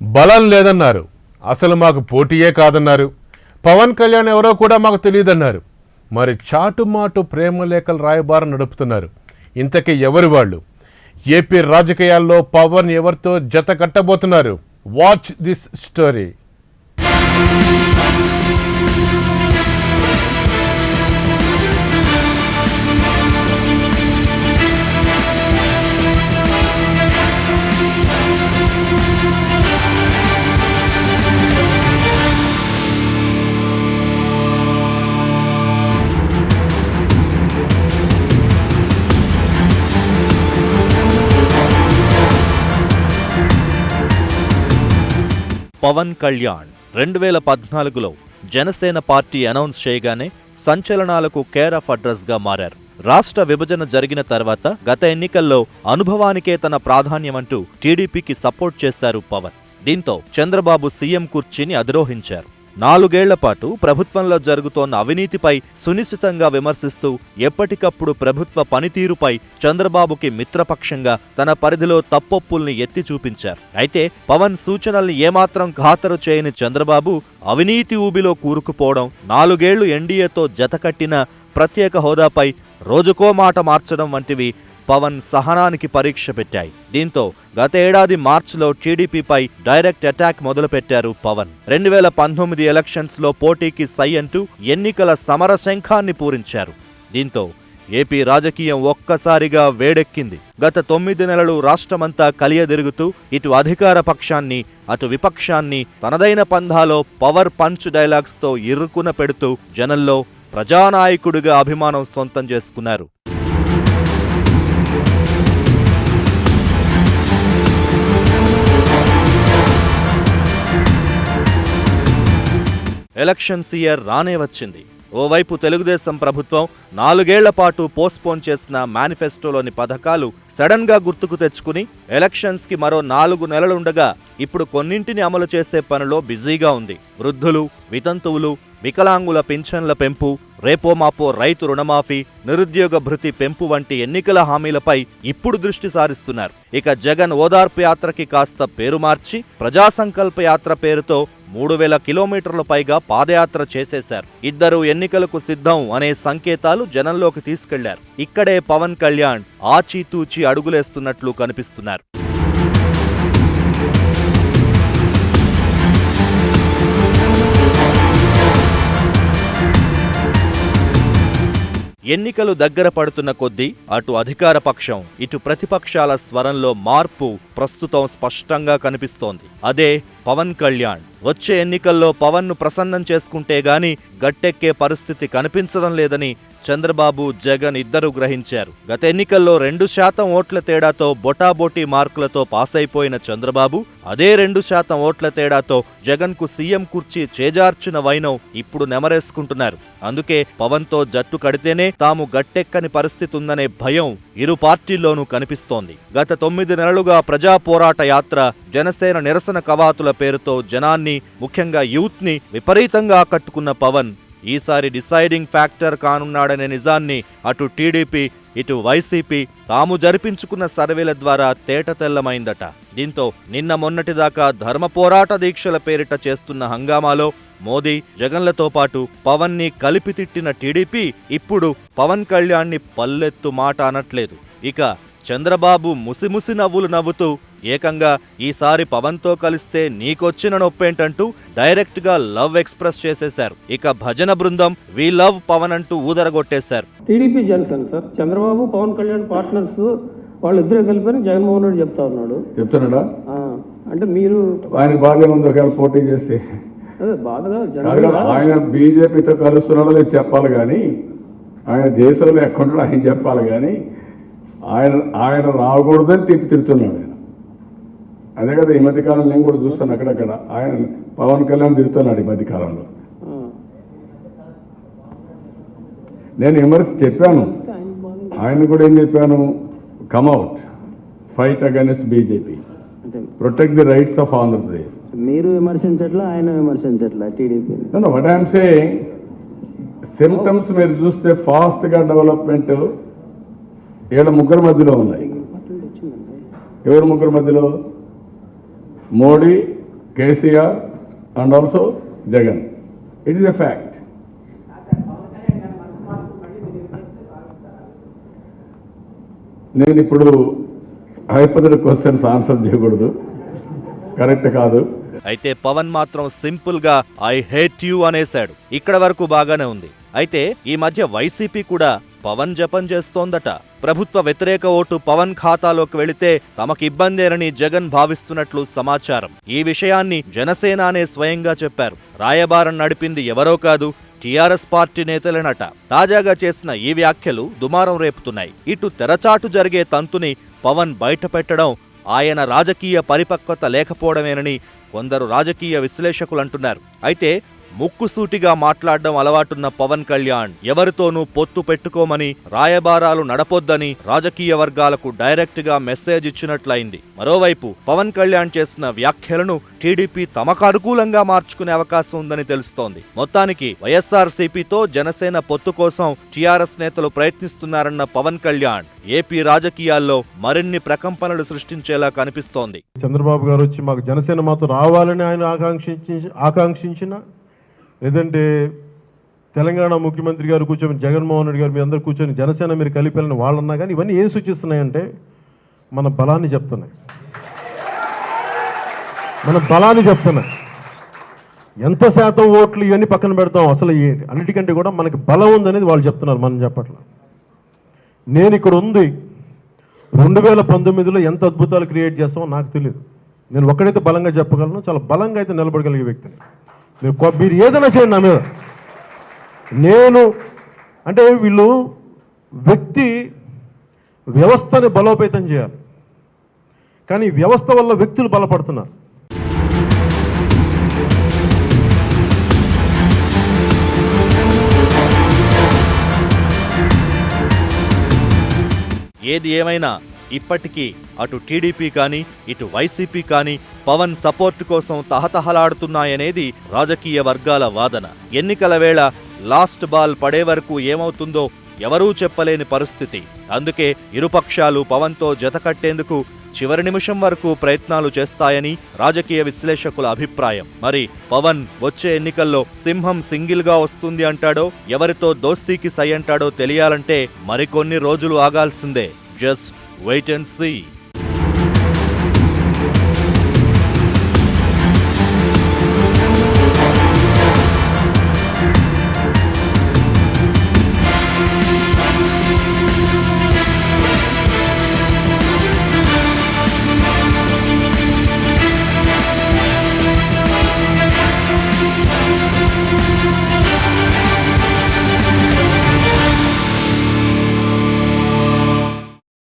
బలం లేదన్నారు. అసలు మాకు పోటీయే కాదన్నారు. పవన్ కళ్యాణ్ ఎవరో కూడా మాకు తెలియదన్నారు. మరి చాటుమాటు ప్రేమ లేఖలు రాయబారం నడుపుతున్నారు. ఇంతకీ ఎవరు వాళ్ళు? ఏపీ రాజకీయాల్లో పవన్ ఎవరితో జత కట్టబోతున్నారు? Watch this story. Pavan Kalyan 2014లో జనసేన పార్టీ అనౌన్స్ చేయగానే సంచలనాలకు కేర్ ఆఫ్ అడ్రస్గా మారారు. రాష్ట్ర విభజన జరిగిన తర్వాత గత ఎన్నికల్లో అనుభవానికే తన ప్రాధాన్యమంటూ టీడీపీకి సపోర్ట్ చేశారు పవన్. దీంతో చంద్రబాబు సీఎం కుర్చీని అధిరోహించారు. 4 ఏళ్ల పాటు ప్రభుత్వంలో జరుగుతోన్న అవినీతిపై సునిశితంగా విమర్శిస్తూ ఎప్పటికప్పుడు ప్రభుత్వ పనితీరుపై చంద్రబాబుకి మిత్రపక్షంగా తన పరిధిలో తప్పొప్పుల్ని ఎత్తి చూపించారు. అయితే పవన్ సూచనల్ని ఏమాత్రం ఖాతరు చేయని చంద్రబాబు అవినీతి ఊబిలో కూరుకుపోవడం, 4 ఏళ్లు ఎన్డీఏతో జతకట్టిన ప్రత్యేక హోదాపై రోజుకో మాట మార్చడం వంటివి పవన్ సహనానికి పరీక్ష పెట్టాయి. దీంతో గత ఏడాది మార్చిలో టీడీపీపై డైరెక్ట్ అటాక్ మొదలుపెట్టారు పవన్. 2019 ఎలక్షన్స్లో పోటీకి సై అంటూ ఎన్నికల సమరశంఖాన్ని పూరించారు. దీంతో ఏపీ రాజకీయం ఒక్కసారిగా వేడెక్కింది. గత 9 నెలలు రాష్ట్రమంతా కలియదిరుగుతూ ఇటు అధికార పక్షాన్ని అటు విపక్షాన్ని తనదైన పంధాలో పవర్ పంచ్ డైలాగ్స్తో ఇరుకున పెడుతూ జనంలో ప్రజానాయకుడిగా అభిమానం సొంతం చేసుకున్నారు. ఎలక్షన్స్ ఇయర్ రానే వచ్చింది. ఓవైపు తెలుగుదేశం ప్రభుత్వం 4 ఏళ్ల పాటు పోస్ట్పోన్ చేసిన మేనిఫెస్టోలోని పథకాలు సడన్ గా గుర్తుకు తెచ్చుకుని ఎలక్షన్స్ కి మరో 4 నెలలుండగా ఇప్పుడు కొన్నింటిని అమలు చేసే పనిలో బిజీగా ఉంది. వృద్ధులు, వితంతువులు, వికలాంగుల పింఛన్ల పెంపు, రేపో మాపో రైతు రుణమాఫీ, నిరుద్యోగ భృతి పెంపు వంటి ఎన్నికల హామీలపై ఇప్పుడు దృష్టి సారిస్తున్నారు. ఇక జగన్ ఓదార్పు యాత్రకి కాస్త పేరు మార్చి ప్రజా సంకల్ప యాత్ర పేరుతో 3000 కిలోమీటర్ల పైగా పాదయాత్ర చేసేశారు. ఇద్దరు ఎన్నికలకు సిద్ధం అనే సంకేతాలు జనంలోకి తీసుకెళ్లారు. ఇక్కడే పవన్ కళ్యాణ్ ఆచితూచి అడుగులేస్తున్నట్లు కనిపిస్తున్నారు. ఎన్నికలు దగ్గర పడుతున్న కొద్దీ అటు అధికార పక్షం ఇటు ప్రతిపక్షాల స్వరంలో మార్పు ప్రస్తుతం స్పష్టంగా కనిపిస్తోంది. అదే పవన్ కళ్యాణ్. వచ్చే ఎన్నికల్లో పవన్ను ప్రసన్నం చేసుకుంటే గాని గట్టెక్కే పరిస్థితి కనిపించడం లేదని చంద్రబాబు, జగన్ ఇద్దరూ గ్రహించారు. గత ఎన్నికల్లో 2% ఓట్ల తేడాతో బొటాబోటీ మార్కులతో పాస్ అయిపోయిన చంద్రబాబు అదే 2% ఓట్ల తేడాతో జగన్ కు సీఎం కుర్చీ చేజార్చిన వైనం ఇప్పుడు నెమరేసుకుంటున్నారు. అందుకే పవన్ తో జట్టు కడితేనే తాము గట్టెక్కని పరిస్థితి ఉందనే భయం ఇరు పార్టీల్లోనూ కనిపిస్తోంది. గత 9 నెలలుగా ప్రజా పోరాట యాత్ర, జనసేన నిరసన కవాతుల పేరుతో జనాన్ని, ముఖ్యంగా యూత్ ని విపరీతంగా ఆకట్టుకున్న పవన్ ఈసారి డిసైడింగ్ ఫ్యాక్టర్ కానున్నాడనే నిజాన్ని అటు టీడీపీ ఇటు వైసీపీ తాము జరిపించుకున్న సర్వేల ద్వారా తేటతెల్లమైందట. దీంతో నిన్న మొన్నటిదాకా ధర్మ పోరాట దీక్షల పేరిట చేస్తున్న హంగామాలో మోదీ, జగన్లతో పాటు పవన్ ని కలిపి తిట్టిన టీడీపీ ఇప్పుడు పవన్ కళ్యాణ్ని పల్లెత్తు మాట అనట్లేదు. ఇక చంద్రబాబు ముసిముసి నవ్వులు నవ్వుతూ ఏకంగా ఈసారి పవన్తో కలిస్తే నీకొచ్చిన నొప్పేంటంటూ డైరెక్ట్ గా లవ్ ఎక్స్ప్రెస్ చేసేశారు. ఇక భజన బృందం వి లవ్ పవన్ అంటూ ఊదరగొట్టేశారు. TDP Janasena sir, Chandrababu Pavan Kalyan partners వాళ్ళిద్దరే కలిపి జగన్మోహన్ రెడ్డి చెప్తున్నాడా? అంటే మీరు ఆయన బాగా ఉంది ఒకవేళ పోటీ చేస్తే బాధగా ఆయన బీజేపీతో కలుస్తున్నాడో లేదు చెప్పాలి, కానీ ఆయన దేశంలో ఎక్కడున్నాడో ఆయన చెప్పాలి, కానీ ఆయన రాకూడదని తిడుతున్నాడు ఆయన. అదే కదా ఈ మధ్యకాలం నేను కూడా చూస్తాను అక్కడక్కడ ఆయన పవన్ కళ్యాణ్ తిడుతున్నాడు ఈ మధ్యకాలంలో. నేను విమర్శ చెప్పాను, ఆయన కూడా ఏం చెప్పాను, come out, fight against BJP, protect the rights of Andhra Pradesh. మీరు విమర్శించట్లా, ఆయన విమర్శించట్లా TDP. What I'm saying, symptoms మీరు చూస్తే ఫాస్ట్గా డెవలప్మెంట్ వీళ్ళ ముగ్గురు మధ్యలో ఉన్నాయి. ఎవరు ముగ్గురు మధ్యలో? Modi, KCR and also Jagan. It is a fact. నేను ఇప్పుడు హైపోథెటికల్ క్వశ్చన్స్ ఆన్సర్ చేయకూడదు, కరెక్ట్ కాదు. అయితే పవన్ మాత్రం సింపుల్ గా ఐ హేట్ యూ అనేశాడు. ఇక్కడ వరకు బాగానే ఉంది. అయితే ఈ మధ్య వైసీపీ కూడా పవన్ జపం చేస్తోందట. ప్రభుత్వ వ్యతిరేక ఓటు పవన్ ఖాతాలోకి వెళితే తమకు ఇబ్బందేనని జగన్ భావిస్తున్నట్లు సమాచారం. ఈ విషయాన్ని జనసేనానే స్వయంగా చెప్పారు. రాయబారం నడిపింది ఎవరో కాదు, టీఆర్ఎస్ పార్టీ నేతలేనట. తాజాగా చేసిన ఈ వ్యాఖ్యలు దుమారం రేపుతున్నాయి. ఇటు తెరచాటు జరిగే తంతుని పవన్ బయటపెట్టడం ఆయన రాజకీయ పరిపక్వత లేకపోవడమేనని కొందరు రాజకీయ విశ్లేషకులంటున్నారు. అయితే ముక్కుసూటిగా మాట్లాడడం అలవాటున్న పవన్ కళ్యాణ్ ఎవరితోనూ పొత్తు పెట్టుకోమని, రాయబారాలు నడపొద్దని రాజకీయ వర్గాలకు డైరెక్ట్ గా మెసేజ్ ఇచ్చినట్లయింది. మరోవైపు పవన్ కళ్యాణ్ చేసిన వ్యాఖ్యలను టీడీపీ తమకు అనుకూలంగా మార్చుకునే అవకాశం ఉందని తెలుస్తోంది. మొత్తానికి వైఎస్ఆర్సీపీతో జనసేన పొత్తు కోసం టీఆర్ఎస్ నేతలు ప్రయత్నిస్తున్నారన్న పవన్ కళ్యాణ్ ఏపీ రాజకీయాల్లో మరిన్ని ప్రకంపనలు సృష్టించేలా కనిపిస్తోంది. చంద్రబాబు గారు వచ్చి మాకు జనసేన మాతో రావాలని ఆయన ఆకాంక్షించిన, లేదంటే తెలంగాణ ముఖ్యమంత్రి గారు కూర్చొని జగన్మోహన్ రెడ్డి గారు మీ అందరూ కూర్చొని జనసేన మీరు కలిపాలని వాళ్ళన్నా కానీ ఇవన్నీ ఏం సూచిస్తున్నాయంటే మన బలాన్ని చెప్తున్నాయి. ఎంత శాతం ఓట్లు ఇవన్నీ పక్కన పెడతాం, అసలు అన్నిటికంటే కూడా మనకి బలం ఉందనేది వాళ్ళు చెప్తున్నారు, మనం చెప్పట్లా. నేను ఇక్కడ ఉంది 2019లో ఎంత అద్భుతాలు క్రియేట్ చేస్తామో నాకు తెలియదు. నేను ఒక్కడైతే బలంగా చెప్పగలను, చాలా బలంగా అయితే నిలబడగలిగే వ్యక్తిని. మీరు ఏదైనా చేయండి నా మీద. నేను అంటే వీళ్ళు వ్యవస్థని బలోపేతం చేయాలి, కానీ వ్యవస్థ వల్ల వ్యక్తులు బలపడుతున్నారు. ఏది ఏమైనా ఇప్పటికీ అటు టీడీపీ కానీ ఇటు వైసీపీ కానీ పవన్ సపోర్ట్ కోసం తహతహలాడుతున్నాయనేది రాజకీయ వర్గాల వాదన. ఎన్నికల వేళ లాస్ట్ బాల్ పడే వరకు ఏమవుతుందో ఎవరూ చెప్పలేని పరిస్థితి. అందుకే ఇరుపక్షాలు పవన్తో జతకట్టేందుకు చివరి నిమిషం వరకు ప్రయత్నాలు చేస్తాయని రాజకీయ విశ్లేషకుల అభిప్రాయం. మరి పవన్ వచ్చే ఎన్నికల్లో సింహం సింగిల్ గా వస్తుంది అంటాడో, ఎవరితో దోస్తీకి సై అంటాడో తెలియాలంటే మరికొన్ని రోజులు ఆగాల్సిందే. Just wait and see.